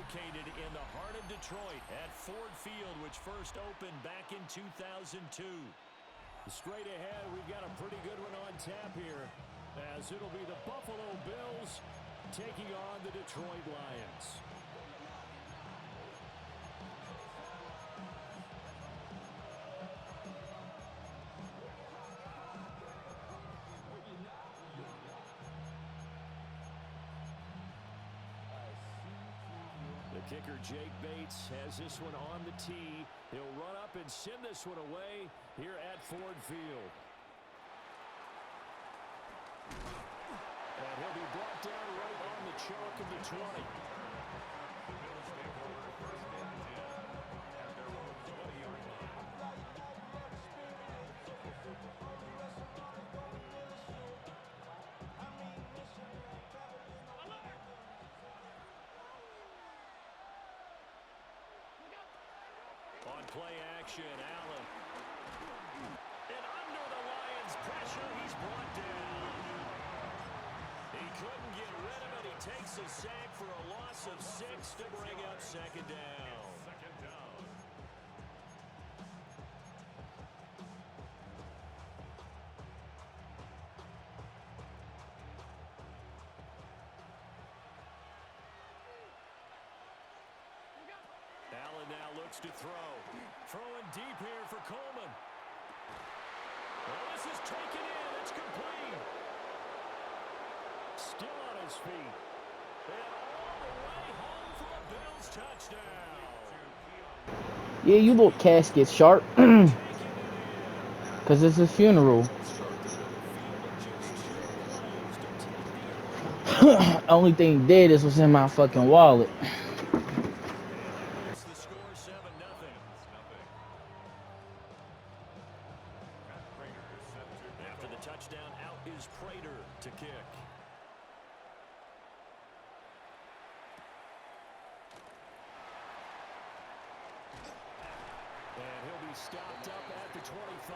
located in the heart of Detroit at Ford Field, which first opened back in 2002. Straight ahead, we've got a pretty good one on tap here, as it'll be the Buffalo Bills taking on the Detroit Lions. The kicker, Jake Bates, has this one on the tee. He'll run up and send this one away here at Ford Field. And he'll be brought down right on the chalk of the 20. The Bills take over first and 10 at their own 20-yard line. On play action, Allen. And under the Lions' pressure, he's brought down. He couldn't get rid of it. He takes a sack for a loss of 6 to bring up second down. Allen now looks to throw. Throwing deep here for Coleman. Well, this is taken in. It's complete. Still on his feet. And all the way home for a Bills touchdown. Yeah, you look casket sharp. Because it's a funeral. Only thing dead is what's in my fucking wallet. After the touchdown, out is Prater to kick. And he'll be stopped up at the 25.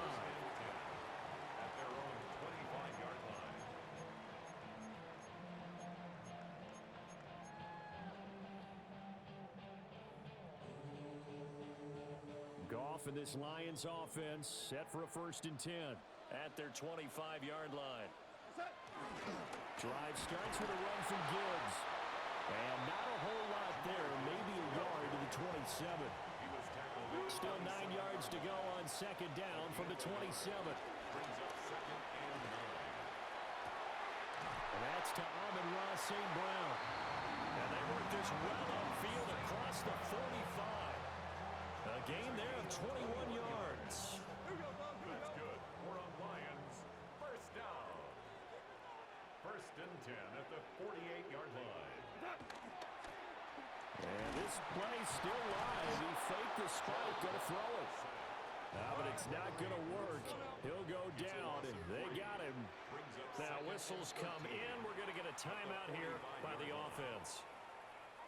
At their own 25-yard line. Goff and this Lions offense set for a 1st and 10 at their 25-yard line. Drive starts with a run from Gibbs. And not a whole lot there, maybe a yard to the 27. Still 9 yards to go on second down from the 27. Brings up second and 9. And that's to Amon-Ra St. Brown. And they work this well upfield across the 45. A gain there of 21 yards. That's good. We're on Lions. First down. 1st and 10 at the 48-yard line. And this play still live. He faked the spike, gonna throw it. But it's not gonna work. He'll go down, and they got him. Now whistles come in. We're gonna get a timeout here by the offense.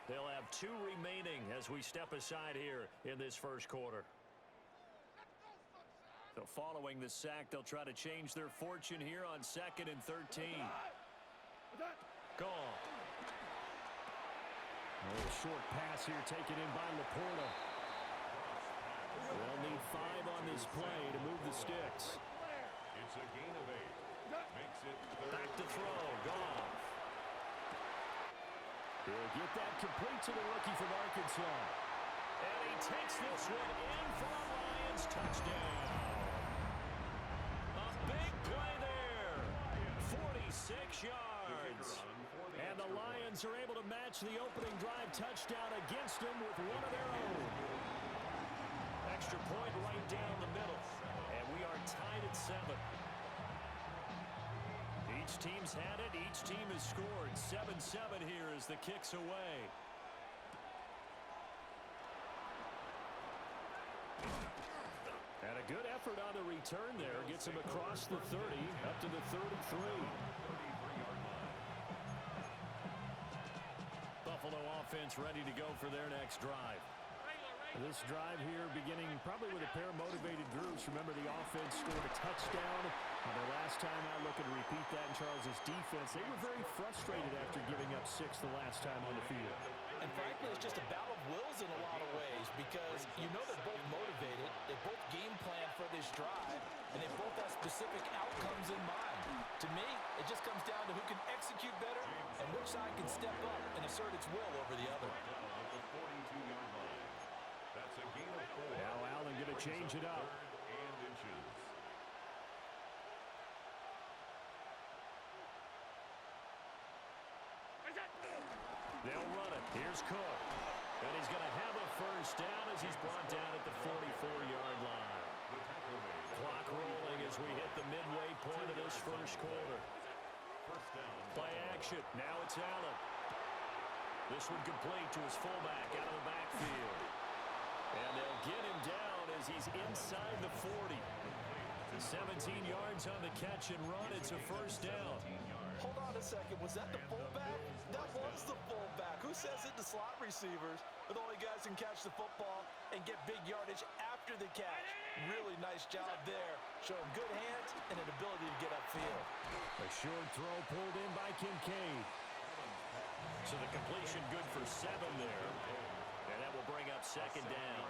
They'll have 2 remaining as we step aside here in this first quarter. So following the sack, they'll try to change their fortune here on 2nd and 13. Gone. A little short pass here taken in by Laporta. They'll need 5 on this play to move the sticks. It's a gain of 8. Makes it back to throw. Gone. He'll get that complete to the rookie from Arkansas. And he takes this one in for a Lions touchdown. A big play there. 46 yards. And the Lions are able to match the opening drive touchdown against them with one of their own. Extra point right down the middle. And we are tied at 7. Each team's had it. Each team has scored. 7-7 here as the kick's away. And a good effort on the return there. Gets him across the 30, up to the 33. Buffalo offense ready to go for their next drive. This drive here beginning probably with a pair of motivated groups. Remember, the offense scored a touchdown. The last time I look and repeat that in Charles's defense, they were very frustrated after giving up 6 the last time on the field. And frankly, it's just about specific outcomes in mind. To me, it just comes down to who can execute better and which side can step up and assert its will over the other. That's a gain of 4. Now Allen going to change it up. 3rd and inches. They'll run it. Here's Cook. And he's going to have a first down as he's brought down at the 44-yard line. Clock rolling as we hit the midway point of this first quarter. Play action. Now it's Allen. This one complete to his fullback out of the backfield. And they'll get him down as he's inside the 40. 17 yards on the catch and run. It's a first down. Hold on a second. Was that the fullback? That was the fullback. Who says it to slot receivers? But only guys can catch the football and get big yardage after the catch. Really nice job there. Showing good hands and an ability to get upfield. A short throw pulled in by Kincaid. So the completion good for 7 there. And that will bring up second down.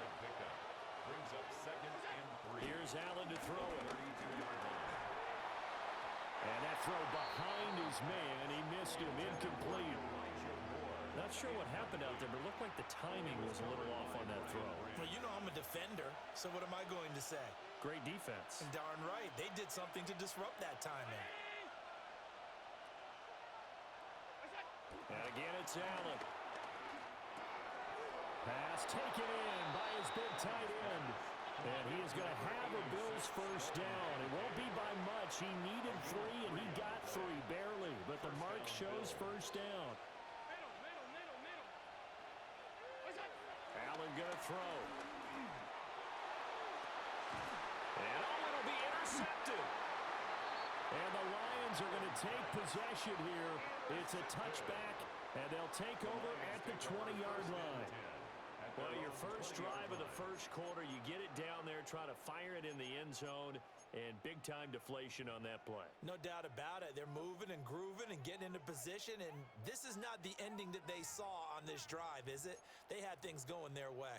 Brings up 2nd and 3. Here's Allen to throw it. And that throw behind his man. He missed him. Incomplete. Not sure what happened out there, but it looked like the timing was a little off on that throw. Well, you know I'm a defender, so what am I going to say? Great defense. And darn right. They did something to disrupt that timing. And again, it's Allen. Pass taken in by his big tight end. And he is going to have a Bills first down. It won't be by much. He needed 3, and he got 3, barely. But the mark shows first down. Allen going to throw. And it'll be intercepted. And the Lions are going to take possession here. It's a touchback, and they'll take over at the 20-yard line. Well, your first drive of the first quarter, you get it down there, try to fire it in the end zone, and big-time deflation on that play. No doubt about it. They're moving and grooving and getting into position, and this is not the ending that they saw on this drive, is it? They had things going their way.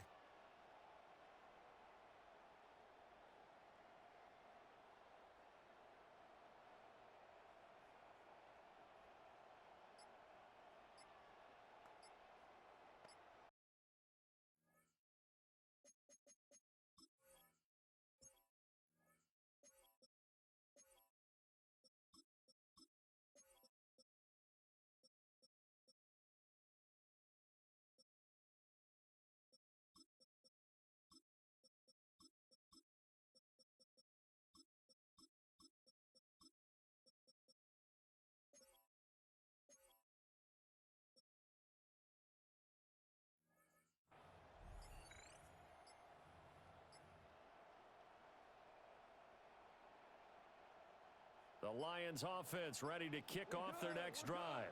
The Lions offense ready to kick off their next drive.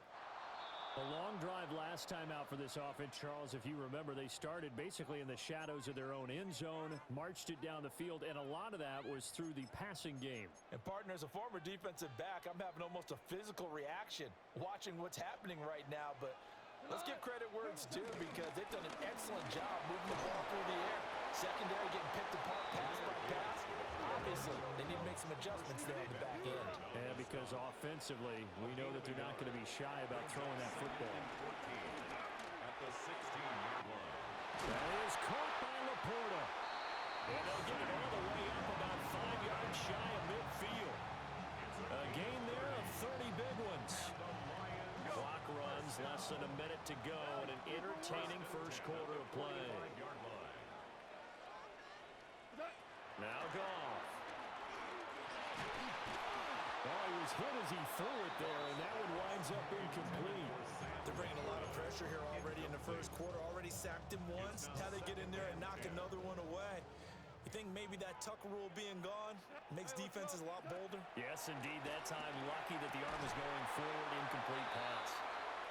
A long drive last time out for this offense, Charles. If you remember, they started basically in the shadows of their own end zone, marched it down the field, and a lot of that was through the passing game. And partner, as a former defensive back, I'm having almost a physical reaction watching what's happening right now. But let's give credit where it's due, because they've done an excellent job moving the ball through the air. Secondary getting picked apart pass by pass. Obviously, they need to make some adjustments there on the back end. Yeah, because offensively, we know that they're not going to be shy about throwing that football. At the 16-yard line. That is caught by Laporta. And they'll get it all the way up about 5 yards shy of midfield. A gain there of 30 big ones. Clock runs, less than a minute to go, and an entertaining first quarter of play. Now Goff. Oh, he was hit as he threw it there, and that one winds up incomplete. They're bringing a lot of pressure here already in the first quarter. Already sacked him once. Now they get in there and knock another one away. You think maybe that Tucker rule being gone makes defenses a lot bolder? Yes, indeed. That time, lucky that the arm was going forward. Incomplete pass.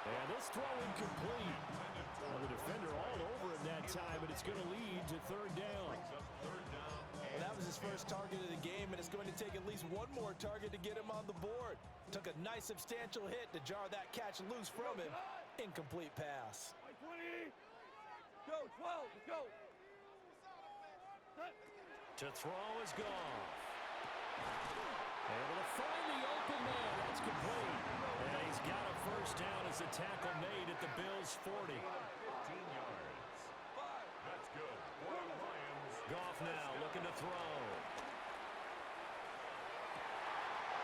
And this throw incomplete. Well, the defender all over him that time, but it's going to lead to third down. Well, that was his first target of the game, and it's going to take at least one more target to get him on the board. Took a nice substantial hit to jar that catch loose from him. Incomplete pass. 20. Go, 12, let's go. To throw is Goff. Able to find the open man. That's complete. And he's got a first down as the tackle made at the Bills' 40. 15 yards. That's good. For the Lions. Goff now looking to throw.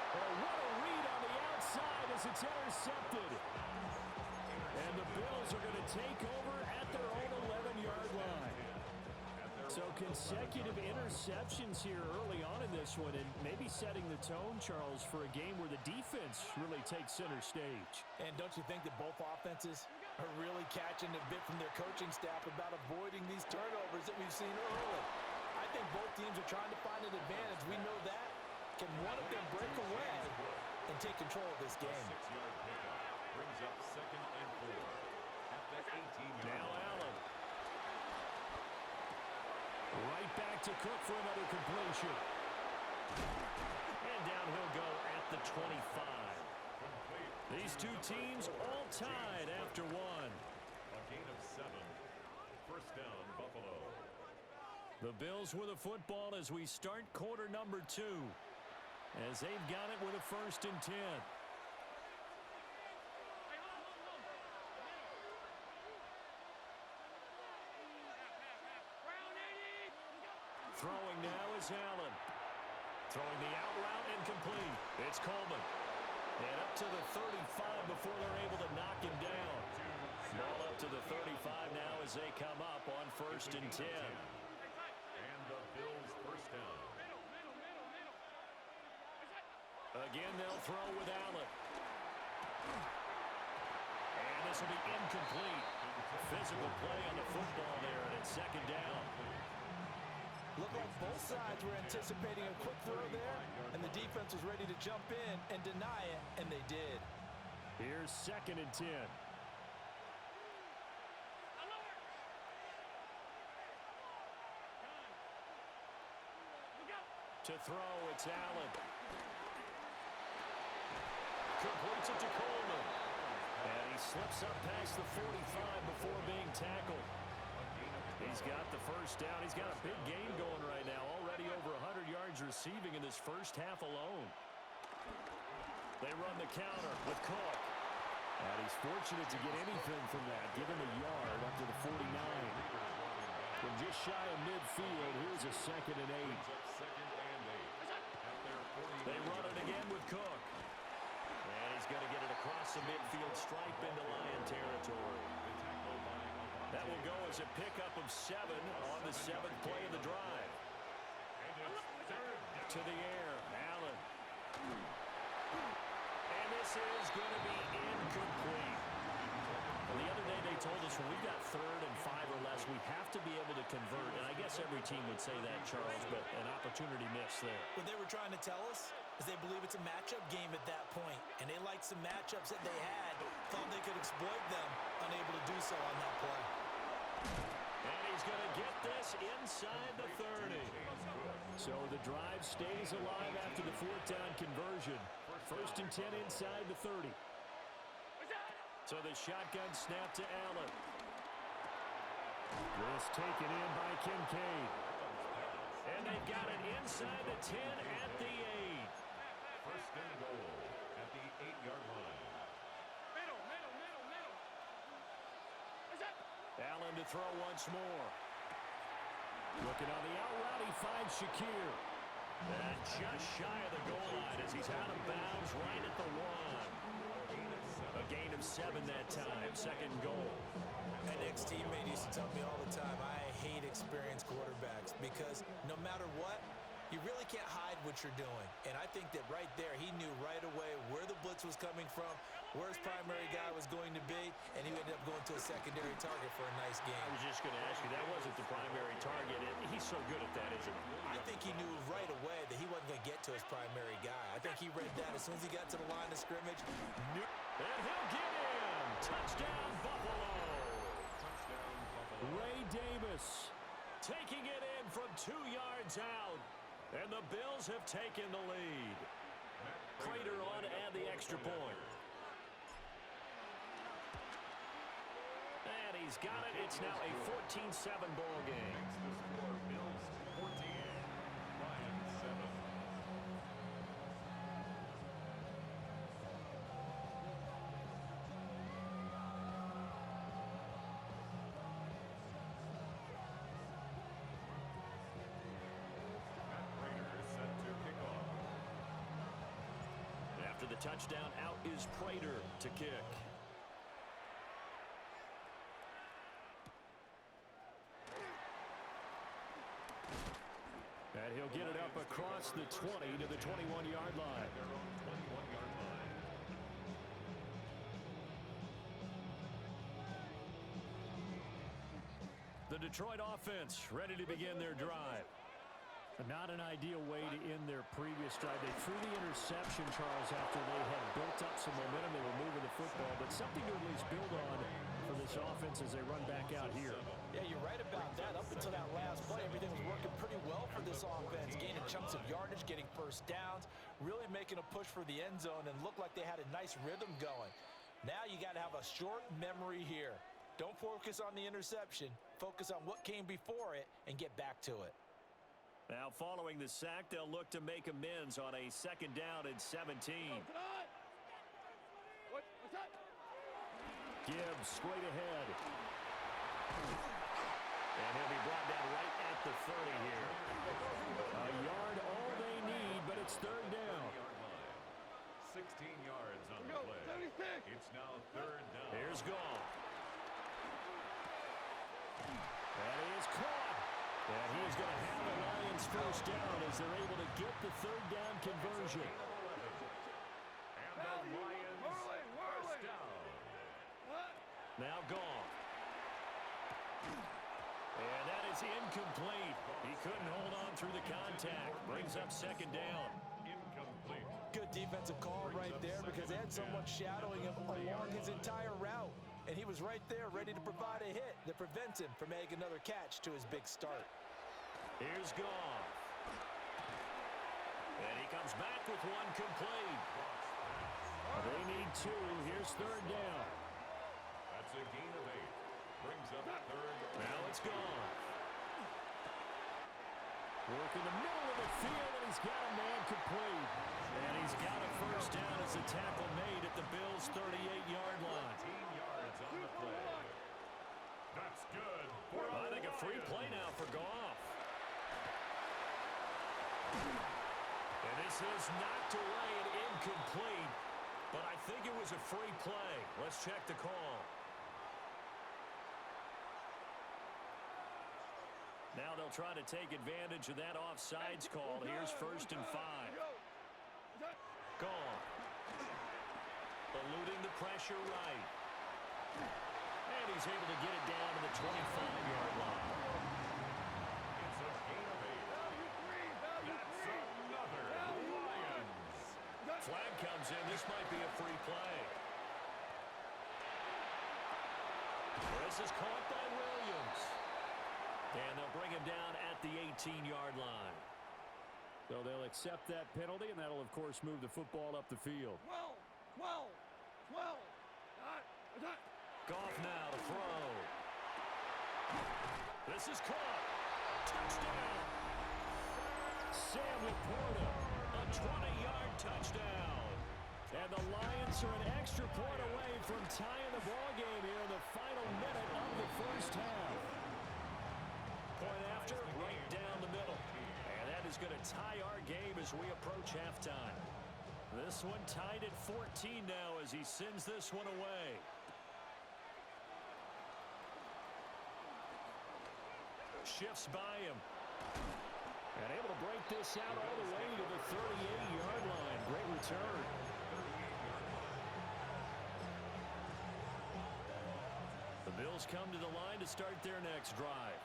Oh, what a read on the outside as it's intercepted. And the Bills are going to take over at their own 11-yard line. So consecutive interceptions here early on in this one, and maybe setting the tone, Charles, for a game where the defense really takes center stage. And don't you think that both offenses are really catching a bit from their coaching staff about avoiding these turnovers that we've seen early? I think both teams are trying to find an advantage. We know that. Can one of them break away and take control of this game? 6-yard pickup brings up 2nd and 4 at the 18-yard Now line. Allen. Right back to Cook for another completion. And down he'll go at the 25. These two teams all tied after one. A gain of 7. First down, Buffalo. The Bills with a football as we start quarter number 2. As they've got it with a 1st and 10. Throwing now is Allen. Throwing the out route incomplete. It's Coleman. And up to the 35 before they're able to knock him down. Ball up to the 35 now as they come up on 1st and 10. And the Bills first down. Again, they'll throw with Allen. And this will be incomplete. Physical play on the football there, and it's 2nd down. Looked like both sides were anticipating a quick throw there, and the defense was ready to jump in and deny it, and they did. Here's 2nd and 10. To throw, it's Allen. Completes it to Coleman. And he slips up past the 45 before being tackled. He's got the first down. He's got a big game going right now. Already over 100 yards receiving in this first half alone. They run the counter with Cook. And he's fortunate to get anything from that. Give him a yard up to the 49. From just shy of midfield, here's a 2nd and 8. Second and 8 at their 40. They run it again with Cook. And he's going to get it across the midfield stripe into Lion territory. That will go as a pickup of 7 on the 7th play of the drive. To the air, Allen. And this is going to be incomplete. Well, the other day they told us when we've got 3rd and 5 or less, we have to be able to convert. And I guess every team would say that, Charles, but an opportunity missed there. What they were trying to tell us is they believe it's a matchup game at that point, and they liked some matchups that they had, thought they could exploit them, unable to do so on that play. And he's going to get this inside the 30. So the drive stays alive after the 4th down conversion. 1st and 10 inside the 30. So the shotgun snap to Allen. This taken in by Kincaid. And they've got it inside the 10 at the 8. First and goal at the 8-yard line. Allen to throw once more. Looking on the out route, he finds Shakir. And just shy of the goal line as he's out of bounds right at the 1. A gain of 7 that time, 2nd goal. An ex-teammate used to tell me all the time, I hate experienced quarterbacks because no matter what, you really can't hide what you're doing. And I think that right there, he knew right away where the blitz was coming from, where his primary guy was going to be, and he ended up going to a secondary target for a nice game. I was just going to ask you, that wasn't the primary target. He's so good at that, isn't he? I think he knew right away that he wasn't going to get to his primary guy. I think he read that as soon as he got to the line of scrimmage. And he'll get in. Touchdown, Buffalo. Touchdown, Buffalo. Ray Davis taking it in from 2 yards out. And the Bills have taken the lead. Prater on to add the extra point. And he's got it. It's now a 14-7 ball game. Makes the score Bills 14, Lions 7. the touchdown. Out is Prater to kick. And he'll get it up across the 20 to the 21-yard line. Their own 21-yard line. The Detroit offense ready to begin their drive. Not an ideal way to end their previous drive. They threw the interception, Charles, after they had built up some momentum. They were moving the football, but something to at least build on for this offense as they run back out here. Yeah, you're right about that. Up until that last play, everything was working pretty well for this offense. Gaining chunks of yardage, getting first downs, really making a push for the end zone, and looked like they had a nice rhythm going. Now you got to have a short memory here. Don't focus on the interception. Focus on what came before it and get back to it. Now following the sack, they'll look to make amends on a 2nd down and 17. What's that? Gibbs straight ahead. And he'll be brought down right at the 30 here. A yard all they need, but it's 3rd down. 16 yards on the play. 76. It's now 3rd down. Here's Goff. And he is caught. And he is going to have the Lions first down as they're able to get the 3rd down conversion. And the Lions first down. Now Goff. And that is incomplete. He couldn't hold on through the contact. Brings up 2nd down. Incomplete. Good defensive call right there because they had someone shadowing him along his entire route. And he was right there ready to provide a hit that prevents him from making another catch to his big start. Here's Goff. And he comes back with one complete. They need 2. Here's 3rd down. That's a gain of 8. Brings up 3rd. Now it's Goff. Work in the middle of the field, and he's got a man complete. And he's got a first down as the tackle made at the Bills' 38-yard line. 15 yards on the play. That's good. I think a free play now for Goff. And this is knocked away and incomplete, but I think it was a free play. Let's check the call. Now they'll try to take advantage of that offsides call. Here's 1st and 5. Goff. Eluding the pressure right. And he's able to get it down to the 25-yard line. It's a gain of 8. That's another Lions. Flag comes in. This might be a free play. This is caught by Williams. And they'll bring him down at the 18-yard line. So they'll accept that penalty, and that'll, of course, move the football up the field. 12. Goff now to throw. This is caught. Touchdown. Sam Laporta, a 20-yard touchdown. And the Lions are an extra point away from tying the ball game here in the final minute of the first half. Point after, right down the middle. And that is going to tie our game as we approach halftime. This one tied at 14 now as he sends this one away. Shifts by him. And able to break this out all the way to the 38-yard line. Great return. The Bills come to the line to start their next drive.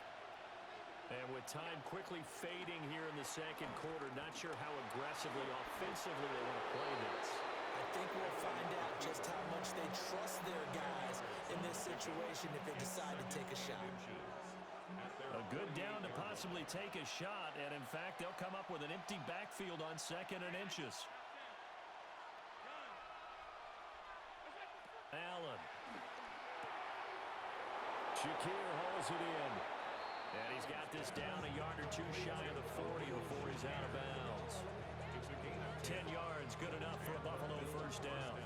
And with time quickly fading here in the 2nd quarter, not sure how aggressively, offensively they want to play this. I think we'll find out just how much they trust their guys in this situation if they decide to take a shot. A good down to possibly take a shot, and in fact, they'll come up with an empty backfield on 2nd and inches. Allen. Shakir hauls it in. And he's got this down a yard or 2 shy of the 40 before he's out of bounds. 10 yards, good enough for a Buffalo first down.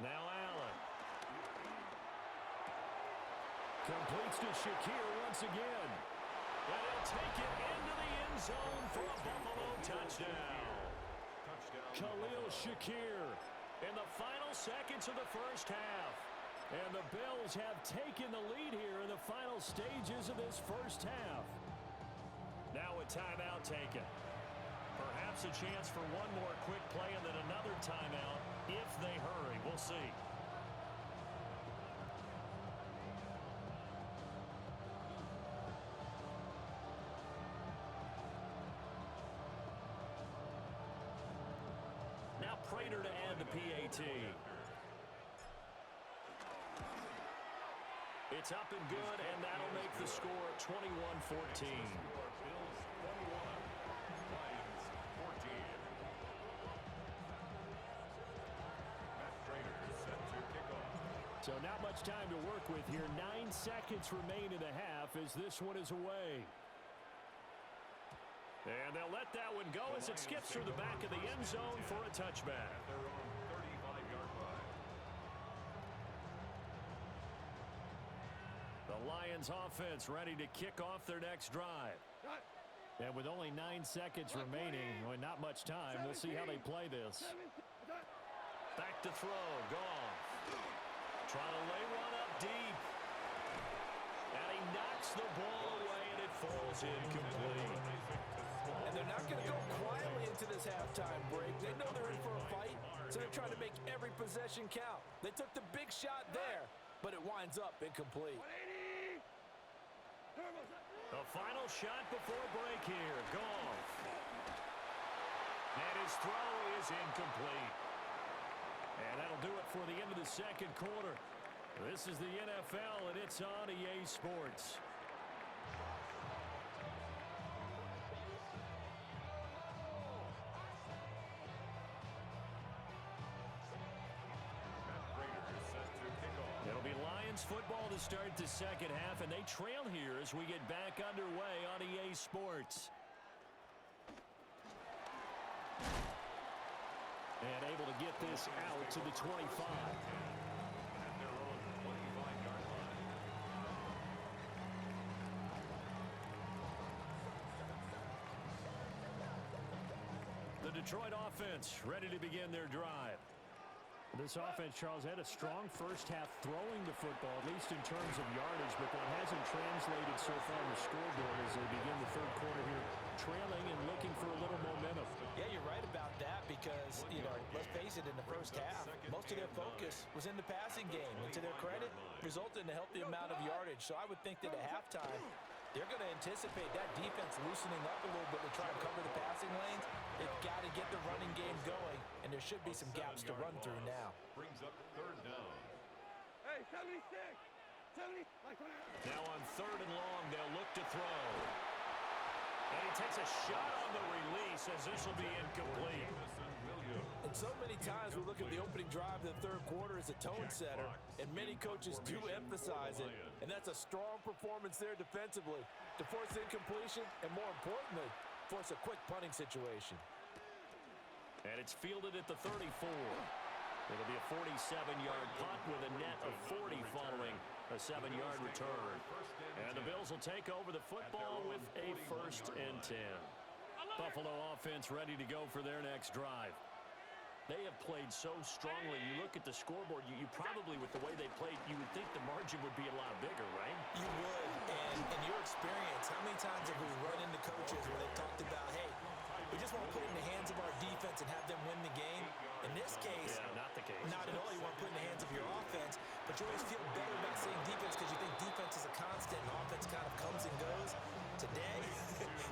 Now Allen. Completes to Shakir once again. And he'll take it into the end zone for a Buffalo touchdown. Khalil Shakir in the final seconds of the first half. And the Bills have taken the lead here in the final stages of this first half. Now a timeout taken. Perhaps a chance for one more quick play and then another timeout if they hurry. We'll see. Now Prater to add the PAT. It's up and good, and that'll make the score 21-14. So not much time to work with here. 9 seconds remain in the half as this one is away. And they'll let that one go as it skips through the back of the end zone for a touchback. The Lions offense ready to kick off their next drive. And with only 9 seconds remaining, well, not much time, we'll see how they play this. Back to throw, Goff. Trying to lay one up deep. And he knocks the ball away, and it falls incomplete. And they're not going to go quietly into this halftime break. They know they're in for a fight, so they're trying to make every possession count. They took the big shot there, but it winds up incomplete. The final shot before break here. Goff. And his throw is incomplete. And that'll do it for the end of the second quarter. This is the NFL, and it's on EA Sports. It'll be Lions football to start the second half, and they trail here as we get back underway on EA Sports. And able to get this out to the 25. The Detroit offense ready to begin their drive. This offense, Charles, had a strong first half throwing the football, at least in terms of yardage, but that hasn't translated so far on the scoreboard as they begin the third quarter here, trailing and looking for a little momentum. Yeah, you're right about that because, let's face it, in the first half, most of their focus was in the passing game. And to their credit, resulted in a healthy amount of yardage. So I would think that at halftime, they're going to anticipate that defense loosening up a little bit to try and cover the passing lanes. They've got to get the running game going, and there should be some gaps to run through now. Brings up third down. Hey, 76! 70! Now on third and long, they'll look to throw. And he takes a shot on the release as this will be incomplete. And so many times we look at the opening drive of the third quarter as a tone setter, and many coaches do emphasize it. And that's a strong performance there defensively to force incompletion and, more importantly, force a quick punting situation. And it's fielded at the 34. It'll be a 47-yard punt with a net of 40 following a 7-yard return. And the Bills will take over the football with a 1st and 10. Buffalo offense ready to go for their next drive. They have played so strongly. You look at the scoreboard, you probably, with the way they played, you would think the margin would be a lot bigger, right? You would. And in your experience, how many times have we run into coaches where they've talked about, hey, we just want to put it in the hands of our defense and have them win the game? In this case, yeah, not the case. Not at all. You want to put it in the hands of your offense, but you always feel better about saying defense because you think defense is a constant and offense kind of comes and goes. Today,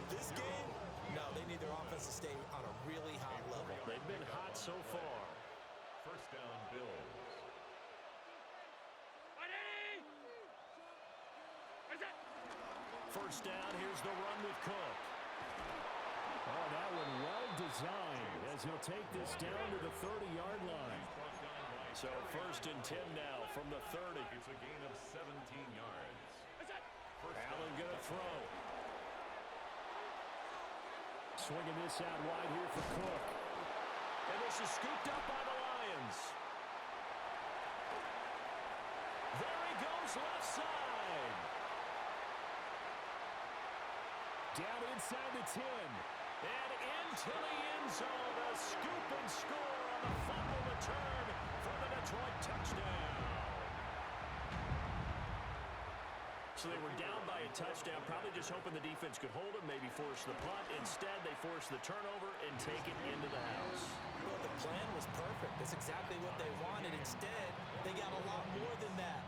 this game, no, they need their offense to stay on a really high level. They've been hot so far. First down, Bills. First down, here's the run with Cook. Oh, that one well designed as he'll take this down to the 30-yard line. So 1st and 10 now from the 30. It's a gain of 17 yards. Allen gonna throw. Swinging this out wide here for Cook. And this is scooped up by the Lions. There he goes moves left side. Down inside the 10. And into the end zone. A scoop and score on the fumble return for the Detroit touchdown. So they were down by a touchdown, probably just hoping the defense could hold them, maybe force the punt. Instead, they forced the turnover and take it into the house. Well, the plan was perfect. That's exactly what they wanted. Instead, they got a lot more than that.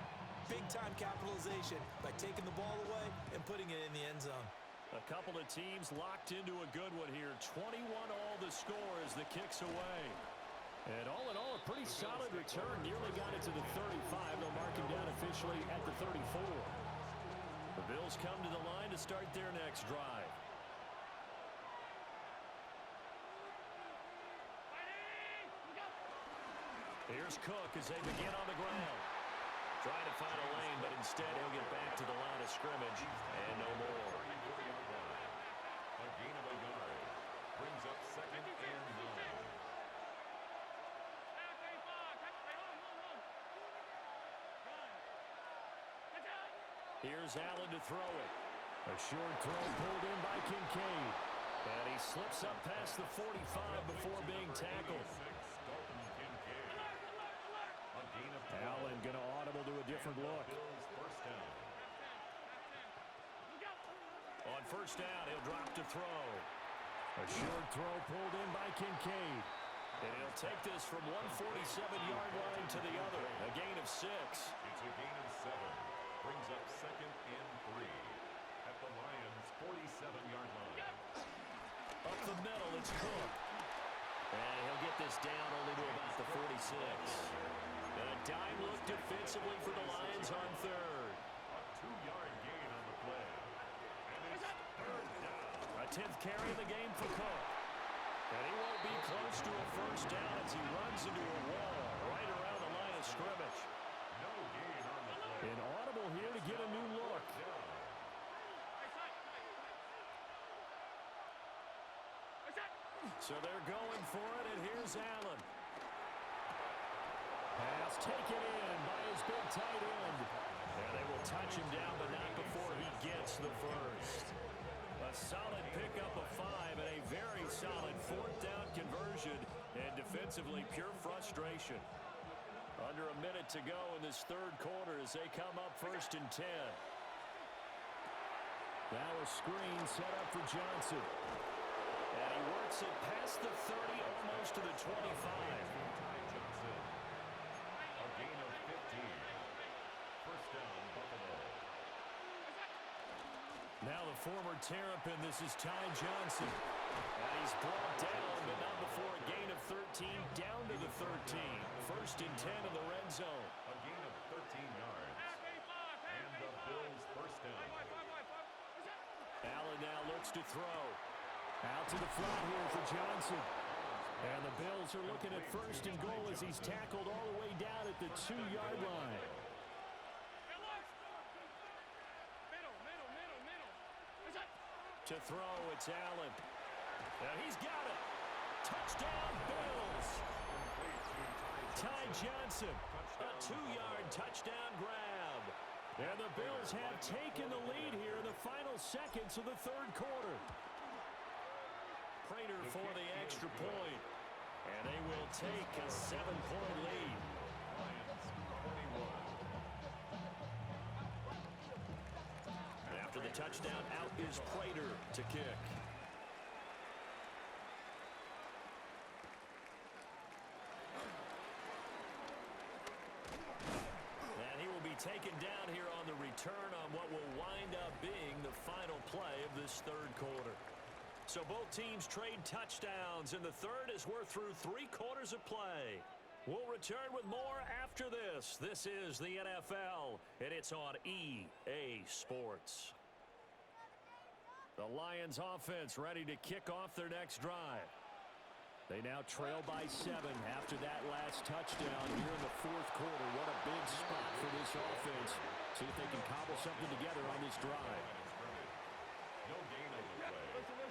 Big-time capitalization by taking the ball away and putting it in the end zone. A couple of teams locked into a good one here. 21 all the score as the kick's away. And all in all, a pretty solid return. Nearly got it to the 35. They'll mark him down officially at the 34. The Bills come to the line to start their next drive. Here's Cook as they begin on the ground. Trying to find a lane, but instead he'll get back to the line of scrimmage and no more. A gain of a yard. Brings up second and 9. Here's Allen to throw it. A short throw pulled in by Kincaid. And he slips up past the 45 before being tackled. Allen going to audible to a different look. On first down, he'll drop to throw. A short throw pulled in by Kincaid. And he'll take this from 147-yard line to the other. A gain of 6. It's a gain of 7. Brings up second and 3 at the Lions' 47-yard line. Up the middle, it's Cook. And he'll get this down only to about the 46. And a dime look defensively for the Lions on third. A 2-yard gain on the play. And it's third down. A 10th carry of the game for Cook. And he won't be close to a first down as he runs into a wall right around the line of scrimmage. No gain on the play. An audible here to get a new look. So they're going for it, and here's Allen. Pass taken in by his big tight end. And they will touch him down, but not before he gets the first. A solid pickup of 5 and a very solid fourth down conversion. And defensively, pure frustration. Under a minute to go in this third quarter as they come up first and 10. Now a screen set up for Johnson. And he works it past the 30, almost to the 25. Johnson. A gain of 15. First down, Buffalo. Now the former Terrapin, this is Ty Johnson. And he's brought down, but not before a gain of 13, down to the 13. First and 10 in the red zone. A gain of 13 yards. And the Bills' first down. Allen now looks to throw. Out to the flat here for Johnson. And the Bills are looking at first and goal as he's tackled all the way down at the 2-yard line. To throw, it's Allen. Now he's got it. Touchdown, Bills. Ty Johnson, a 2-yard touchdown grab. And the Bills have taken the lead here in the final seconds of the third quarter. Prater for the extra point. And they will take a 7-point lead. Lions 21. After the touchdown, out is Prater to kick. And he will be taken down here on the return on what will wind up being the final play of this third quarter. So both teams trade touchdowns in the third as we're through 3 quarters of play. We'll return with more after this. This is the NFL, and it's on EA Sports. The Lions offense ready to kick off their next drive. They now trail by 7 after that last touchdown here in the fourth quarter. What a big spot for this offense. See if they can cobble something together on this drive. No gain on the play.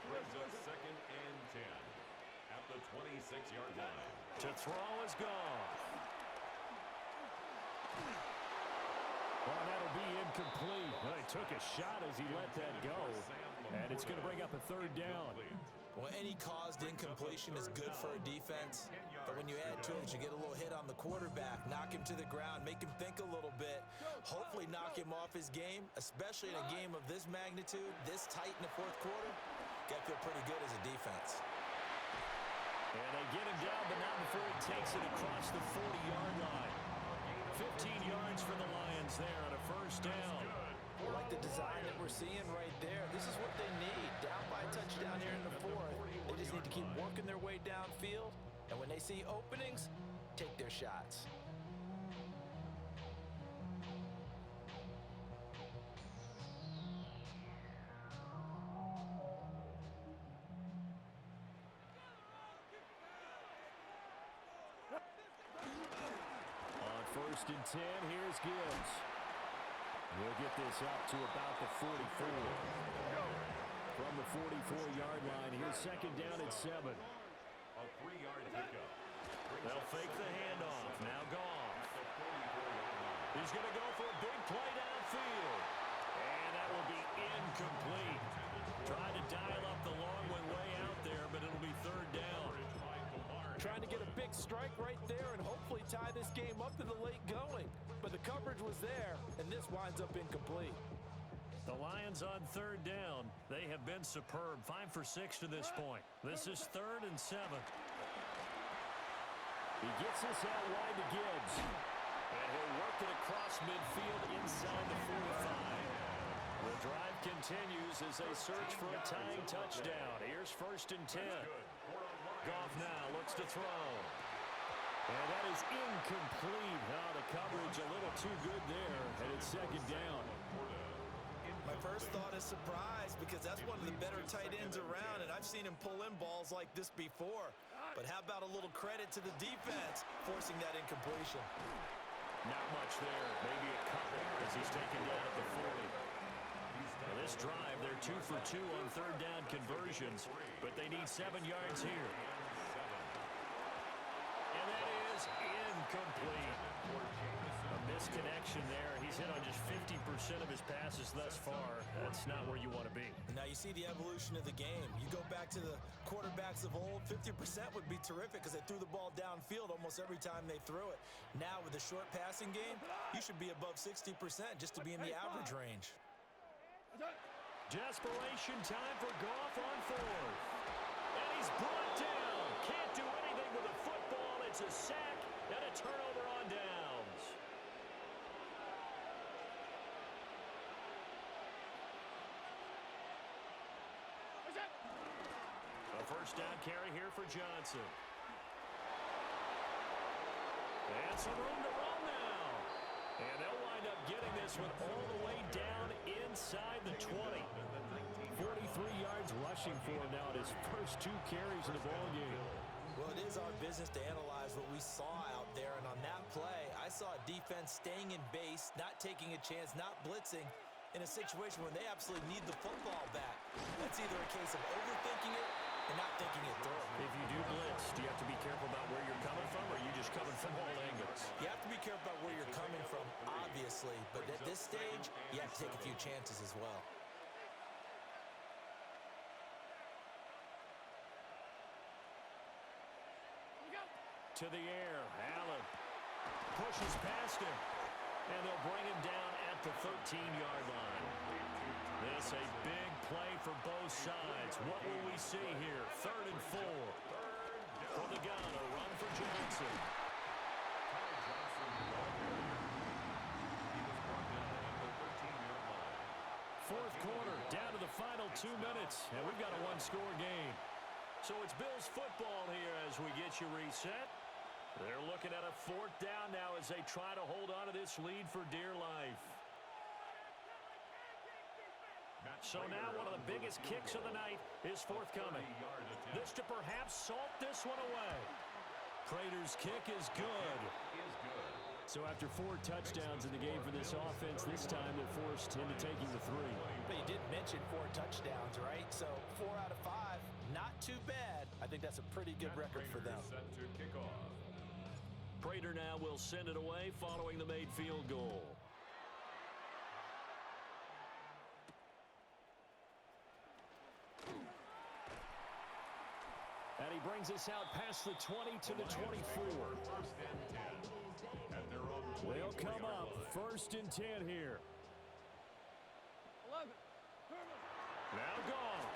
Brings up second and 10 at the 26-yard line. To throw is gone. Well, that'll be incomplete. Well, he took a shot as he let that go. And it's going to bring up a third down. Well, any caused incompletion is good for a defense. But when you add to it, you get a little hit on the quarterback, knock him to the ground, make him think a little bit, hopefully knock him off his game, especially in a game of this magnitude, this tight in the fourth quarter. Got to feel pretty good as a defense. And they get him down, but not before he takes it across the 40-yard line. 15 yards for the Lions there on a first down. I like the design that we're seeing right there. This is what they need. Down by a touchdown here in the fourth. They just need to keep working their way downfield. And when they see openings, take their shots. On first and 10, here's Gibbs. He'll get this up to about the 44. From the 44-yard line, here's second down at 7. A 3-yard pickup. They'll fake the handoff. Now Goff. He's going to go for a big play downfield. And that will be incomplete. Trying to dial up the long one way out there, but it'll be third down. Trying to get a big strike right there and hopefully tie this game up in the late going. But the coverage was there, and this winds up incomplete. The Lions on third down. They have been superb. 5 for 6 to this point. This is 3rd and 7. He gets this out wide to Gibbs. And he'll work it across midfield inside the 45. The drive continues as they search for a tying touchdown. Here's first and 10. Goff now looks to throw. And that is incomplete. Oh, the coverage a little too good there. And it's second down. My first thought is surprise because that's one of the better tight ends around, and I've seen him pull in balls like this before. But how about a little credit to the defense forcing that incompletion? Not much there. Maybe a couple as he's taken down at the 40. Now this drive, they're 2 for 2 on third down conversions, but they need 7 yards here. And that is incomplete. A misconnection there. He's hit on just 50% of his passes thus far. That's not where you want to be. Now you see the evolution of the game. You go back to the quarterbacks of old, 50% would be terrific because they threw the ball downfield almost every time they threw it. Now with the short passing game, you should be above 60% just to be in the average range. Desperation time for Goff on fourth. And he's brought down. Can't do anything with a football. It's a sack and a turnover on downs. A first down carry here for Johnson. And some room to run now. And they'll wind up getting this one all the way down inside the 20. 43 yards rushing for him now at his first 2 carries in the ballgame. Well, it is our business to analyze what we saw out there, and on that play, I saw a defense staying in base, not taking a chance, not blitzing, in a situation where they absolutely need the football back. That's either a case of overthinking it or not thinking it through. If you do blitz, do you have to be careful about where you're coming from, or are you just coming from all angles? You have to be careful about where you're coming from, obviously, but at this stage, you have to take a few chances as well. To the air, Allen pushes past him, and they'll bring him down at the 13-yard line. This a big play for both sides. What will we see here? 3rd and 4. For the gun, a run for Johnson. Fourth quarter, down to the final 2 minutes, and we've got a one-score game. So it's Bills football here as we get you reset. They're looking at a 4th down now as they try to hold on to this lead for dear life. So now one of the biggest kicks of the night is forthcoming. This to perhaps salt this one away. Prater's kick is good. So after 4 touchdowns in the game for this offense, this time they're forced into taking the 3. But you did mention 4 touchdowns, right? So 4 out of 5, not too bad. I think that's a pretty good record for them. Set to kick off. Prater now will send it away following the made field goal. And he brings us out past the 20 to the 24. First and 10 at their own 20. They'll come up first and 10 here. 11. Now Goff.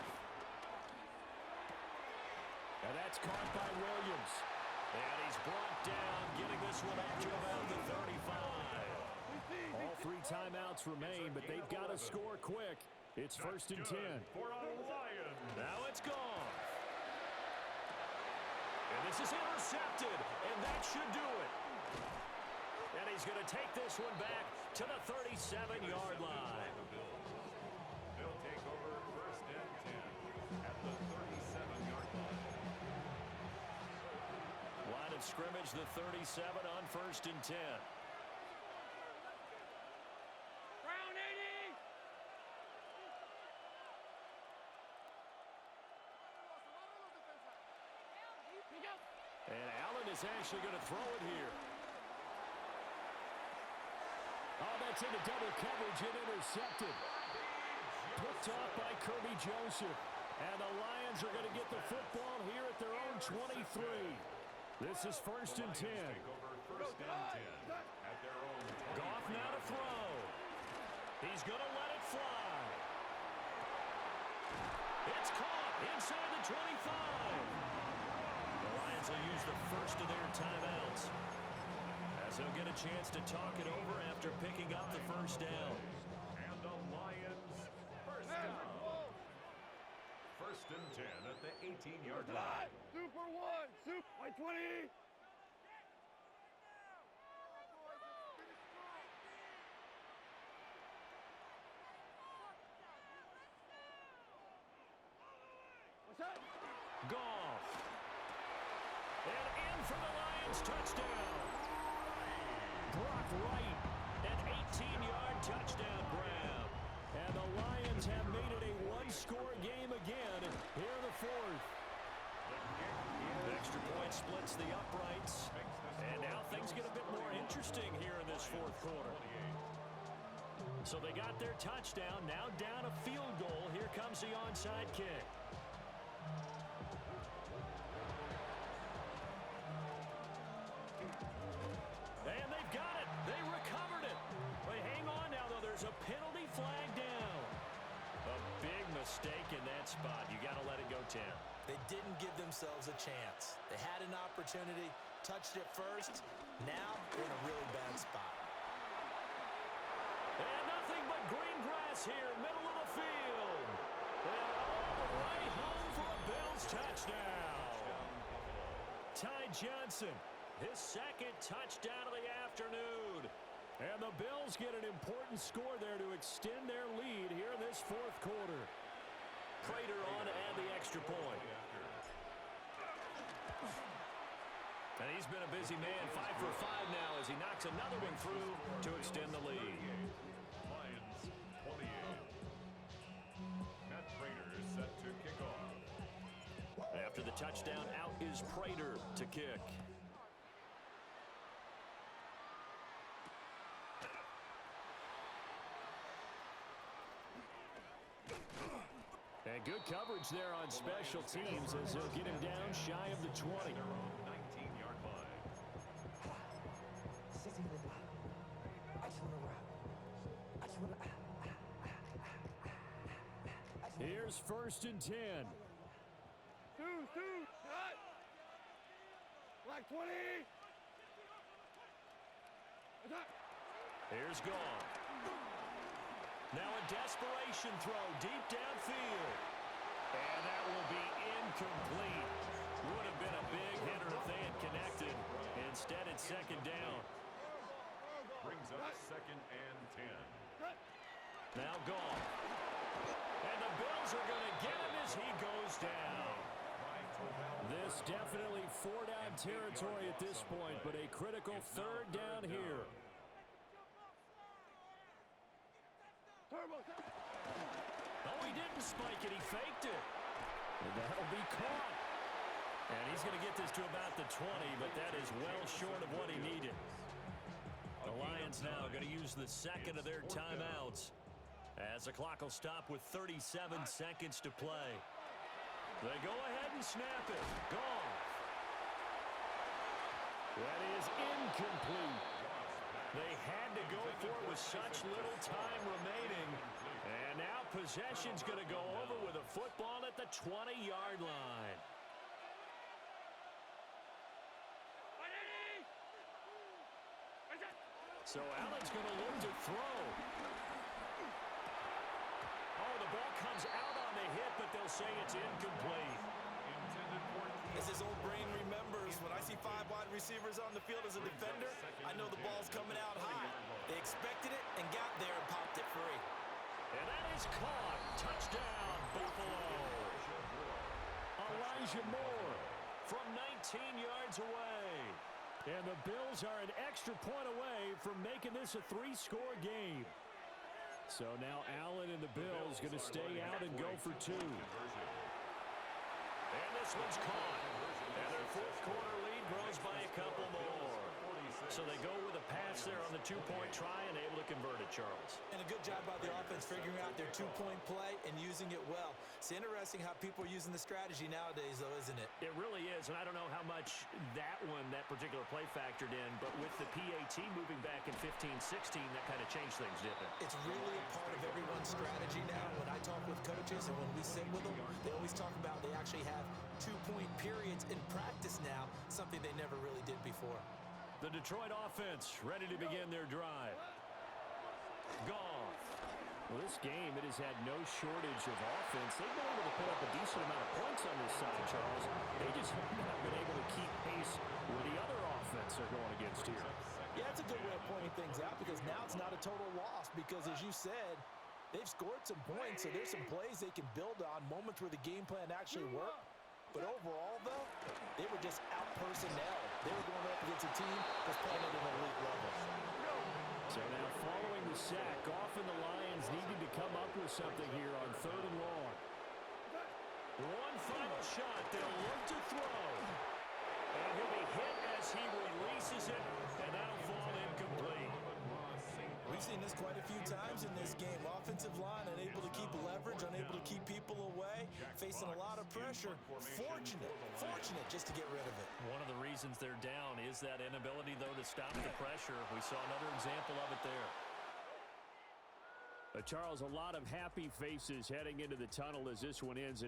And that's caught by Williams. And he's brought down, getting this one up to about the 35. All 3 timeouts remain, but they've got to score quick. It's first and 10. For a Lions. Now it's gone. And this is intercepted, and that should do it. And he's going to take this one back to the 37-yard line. They'll take over first and 10 at the 37-yard line. Line of scrimmage, the 37 on first and 10. Round 80. And Allen is actually going to throw it here. Oh, that's into double coverage and intercepted. Picked off by Kirby Joseph. And the Lions are going to get the football here at their own 23. This is first and 10. Take over first and 10 at their own 20. Goff now to throw. He's going to let it fly. It's caught inside the 25. The Lions will use the first of their timeouts, as they'll get a chance to talk it over after picking up the first down. And the Lions first down. First and 10 at the 18-yard line. Super 1. Super. White 20. What's up? Goff. And in for the Lions touchdown. Brock Wright, an 18-yard touchdown grab. And the Lions have made it a one-score game again here in the fourth. The extra point splits the uprights. And now things get a bit more interesting here in this fourth quarter. So they got their touchdown, now down a field goal. Here comes the onside kick. And they've got it. They recovered it. They hang on now, though. There's a penalty flag down. A big mistake in that spot. You got to let it go, Tim. They didn't give themselves a chance. They had an opportunity, touched it first. Now they're in a really bad spot. And nothing but green grass here, middle of the field. And all the way home for a Bills touchdown. Ty Johnson, his second touchdown of the afternoon. And the Bills get an important score there to extend their lead here in this fourth quarter. Prater on to add the extra point. And he's been a busy man, 5 for 5 now as he knocks another one through to extend the lead. Lions 28. Matt Prater is set to kick off. After the touchdown, out is Prater to kick. And good coverage there on special teams as they'll get him down shy of the 20. Their own 19-yard line. Here's first and 10. Two. Shot. Black 20. Attack. Here's Goff. Now a desperation throw deep downfield. And that will be incomplete. Would have been a big hitter if they had connected. Instead, it's second down. Brings up second and 10. Now Goff. And the Bills are going to get him as he goes down. This definitely four-down territory at this point, but a critical third down here. Oh, he didn't spike it. He faked it. And that'll be caught. And he's going to get this to about the 20, but that is well short of what he needed. The Lions now are going to use the second of their timeouts as the clock will stop with 37 seconds to play. They go ahead and snap it. Gone. That is incomplete. They had to go for it with such little time remaining. And now possession's going to go over with a football at the 20-yard line. So Allen's going to look to throw. Oh, the ball comes out on the hit, but they'll say it's incomplete. As his old brain remembers, when I see 5 wide receivers on the field as a defender, I know the ball's coming out high. They expected it and got there and popped it free. And that is caught. Touchdown, Buffalo. Elijah Moore from 19 yards away. And the Bills are an extra point away from making this a 3-score game. So now Allen and the Bills going to stay out and go for 2. And this one's caught. And their fourth quarter lead grows by a couple more. So they go with a pass there on the 2-point try and able to convert it, Charles. And a good job by the offense figuring out their 2-point play and using it well. It's interesting how people are using the strategy nowadays, though, isn't it? It really is, and I don't know how much that particular play factored in, but with the PAT moving back in 15-16, that kind of changed things, didn't it? It's really a part of everyone's strategy now. When I talk with coaches and when we sit with them, they always talk about they actually have 2-point periods in practice now, something they never really did before. The Detroit offense ready to begin their drive. Goff. Well, this game, it has had no shortage of offense. They've been able to put up a decent amount of points on this side, Charles. They just have not been able to keep pace with the other offense they're going against here. Yeah, it's a good way of pointing things out because now it's not a total loss because, as you said, they've scored some points, so there's some plays they can build on, moments where the game plan actually worked. But overall, though, they were just out-personnel. They were going up against a team that's playing at an elite level. So now following the sack, Goff and the Lions needing to come up with something here on 3rd and long. One final shot. They'll look to throw. And he'll be hit as he releases it, and that'll fall incomplete. We've seen this quite a few times in this game. Offensive line unable to keep leverage, unable to keep people away, facing a lot of pressure. Fortunate just to get rid of it. One of the reasons they're down is that inability, though, to stop the pressure. We saw another example of it there. Charles, a lot of happy faces heading into the tunnel as this one ends.